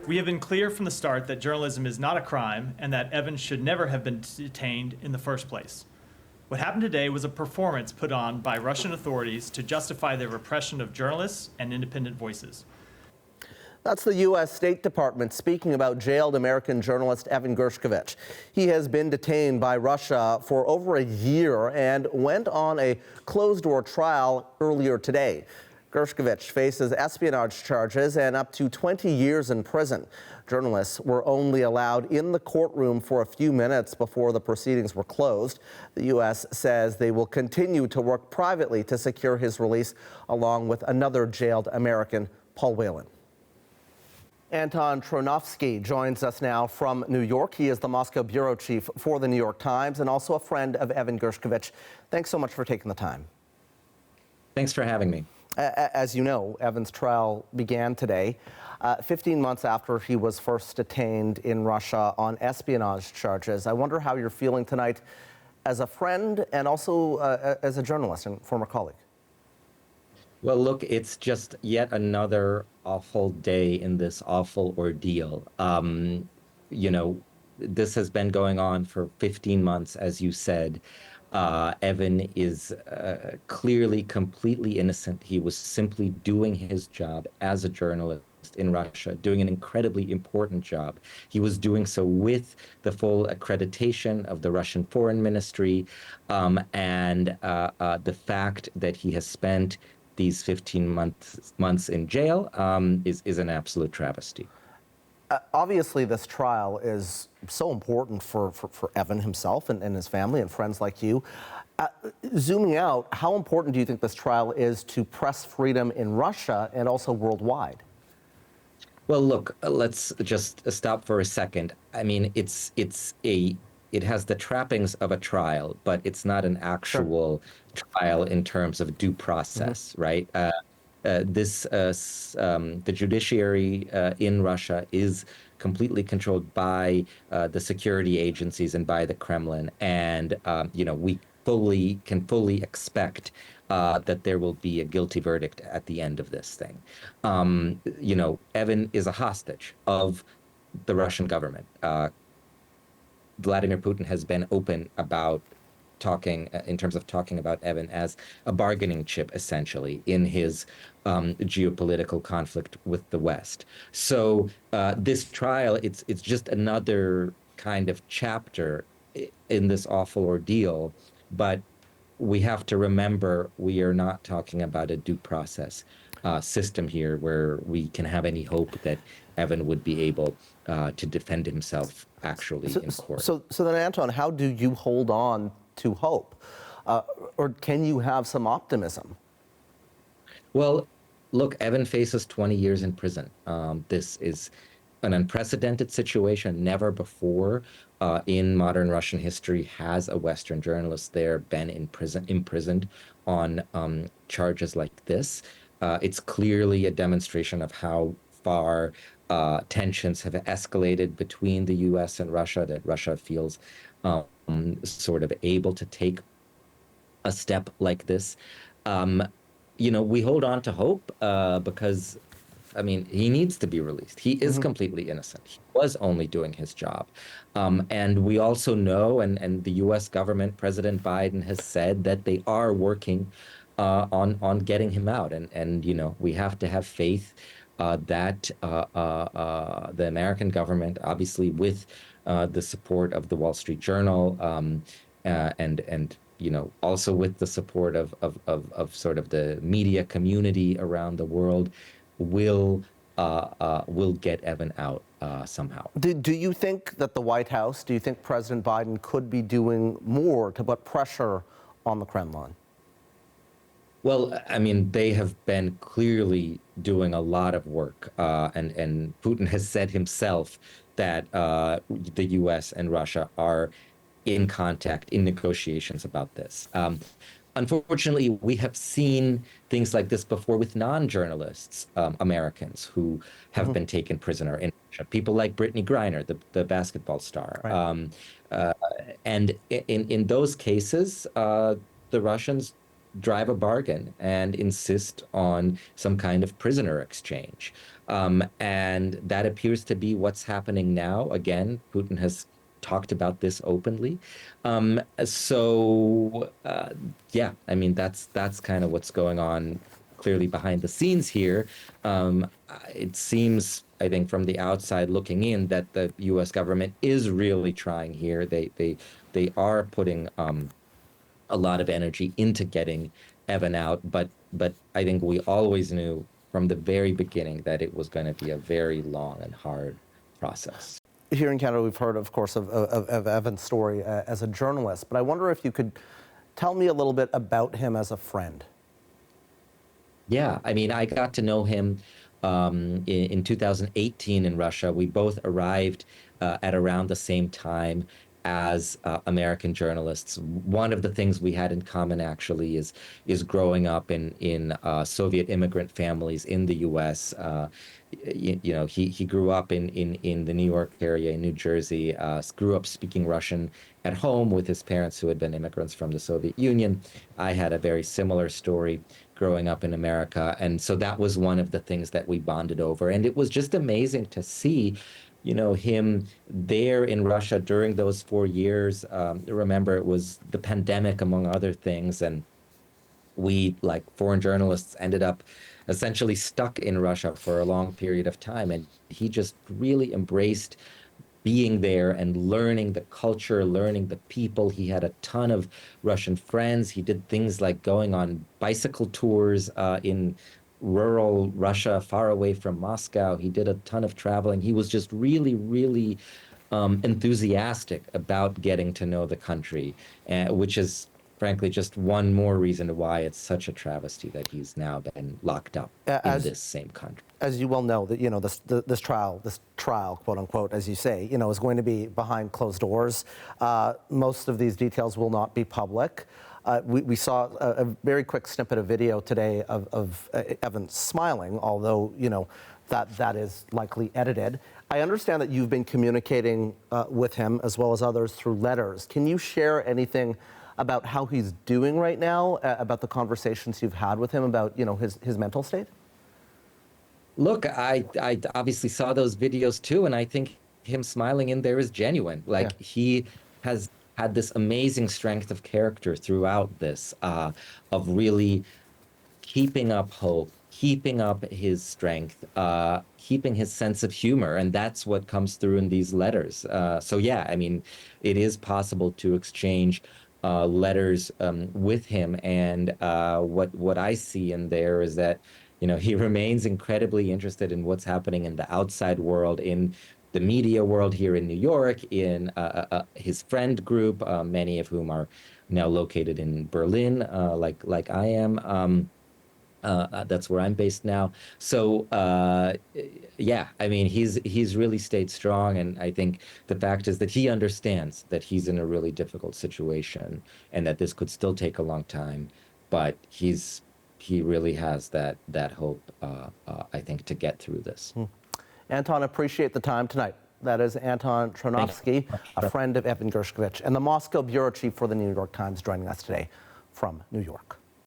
We have been clear from the start that journalism is not a crime and that Evan should never have been detained in the first place. What happened today was a performance put on by Russian authorities to justify their repression of journalists and independent voices. That's the U.S. State Department speaking about jailed American journalist Evan Gershkovich. He has been detained by Russia for over a year and went on a closed-door trial earlier today. Gershkovich faces espionage charges and up to 20 years in prison. Journalists were only allowed in the courtroom for a few minutes before the proceedings were closed. The U.S. says they will continue to work privately to secure his release, along with another jailed American, Paul Whelan. Anton Troianovski joins us now from New York. He is the Moscow bureau chief for the New York Times and also a friend of Evan Gershkovich. Thanks so much for taking the time. Thanks for having me. As you know, Evan's trial began today, 15 months after he was first detained in Russia on espionage charges. I wonder how you're feeling tonight as a friend and also as a journalist and former colleague. Well, look, it's just yet another awful day in this awful ordeal. This has been going on for 15 months, as you said. Evan is clearly completely innocent. He was simply doing his job as a journalist in Russia, doing an incredibly important job. He was doing so with the full accreditation of the Russian Foreign Ministry, and the fact that he has spent these 15 months in jail is an absolute travesty. Obviously, this trial is so important for Evan himself and his family and friends like you. Zooming out, how important do you think this trial is to press freedom in Russia and also worldwide? Well, look, let's just stop for a second. I mean, it has the trappings of a trial, but it's not an actual trial in terms of due process, right? The judiciary in Russia is completely controlled by the security agencies and by the Kremlin, and we can fully expect that there will be a guilty verdict at the end of this thing. Evan is a hostage of the Russian government. Vladimir Putin has been open about talking about Evan as a bargaining chip, essentially, in his geopolitical conflict with the West. So this trial, it's just another kind of chapter in this awful ordeal. But we have to remember we are not talking about a due process system here where we can have any hope that Evan would be able to defend himself actually in court. So then, Anton, how do you hold on to hope? Or can you have some optimism? Well, look, Evan faces 20 years in prison. This is an unprecedented situation. Never before in modern Russian history has a Western journalist there been imprisoned on charges like this. It's clearly a demonstration of how far tensions have escalated between the U.S. and Russia, that Russia feels sort of able to take a step like this. We hold on to hope because, he needs to be released. He is completely innocent. He was only doing his job. And we also know, and the U.S. government, President Biden has said that they are working on getting him out. And we have to have faith that the American government, obviously with the support of the Wall Street Journal, and also with the support of sort of the media community around the world, will get Evan out somehow. Do you think that the White House, do you think President Biden could be doing more to put pressure on the Kremlin? Well, they have been clearly doing a lot of work, and Putin has said himself that the U.S. and Russia are in contact, in negotiations about this. Unfortunately, we have seen things like this before with non-journalists, Americans who have been taken prisoner in Russia. People like Brittany Griner, the basketball star. Right. And in those cases, the Russians drive a bargain and insist on some kind of prisoner exchange. And that appears to be what's happening now. Again, Putin has talked about this openly. Yeah, I mean, that's kind of what's going on clearly behind the scenes here. It seems, I think, from the outside looking in, that the U.S. government is really trying here. They are putting a lot of energy into getting Evan out, but I think we always knew from the very beginning that it was going to be a very long and hard process. Here in Canada, we've heard, of course, of Evan's story as a journalist, but I wonder if you could tell me a little bit about him as a friend. Yeah, I mean, I got to know him in 2018 in Russia. We both arrived at around the same time as American journalists. One of the things we had in common actually is growing up in Soviet immigrant families in the U.S. You know, he grew up in the New York area, in New Jersey, grew up speaking Russian at home with his parents who had been immigrants from the Soviet Union. I had a very similar story growing up in America. And so that was one of the things that we bonded over. And it was just amazing to see, you know, him there in Russia during those 4 years. Remember, it was the pandemic, among other things. And we, like foreign journalists, ended up essentially stuck in Russia for a long period of time. And he just really embraced being there and learning the culture, learning the people. He had a ton of Russian friends. He did things like going on bicycle tours in rural Russia, far away from Moscow. He did a ton of traveling. He was just really, really enthusiastic about getting to know the country, which is frankly just one more reason why it's such a travesty that he's now been locked up in this same country. As you well know, that, you know, this trial, quote unquote, as you say, you know, is going to be behind closed doors. Most of these details will not be public. We saw a very quick snippet of video today of Evan smiling, although, you know, that is likely edited. I understand that you've been communicating with him as well as others through letters. Can you share anything about how he's doing right now, about the conversations you've had with him about, you know, his mental state? Look, I obviously saw those videos too, and I think him smiling in there is genuine. Like, he has had this amazing strength of character throughout this, of really keeping up hope, keeping up his strength, keeping his sense of humor, and that's what comes through in these letters. So yeah, I mean, it is possible to exchange letters with him, and what I see in there is that, you know, he remains incredibly interested in what's happening in the outside world, in the media world here in New York, in his friend group, many of whom are now located in Berlin, like I am. That's where I'm based now. So yeah, I mean, he's really stayed strong, and I think the fact is that he understands that he's in a really difficult situation and that this could still take a long time, but he really has that hope, I think, to get through this. Anton, appreciate the time tonight. That is Anton Troianovski, a friend of Evan Gershkovich, and the Moscow bureau chief for the New York Times, joining us today from New York.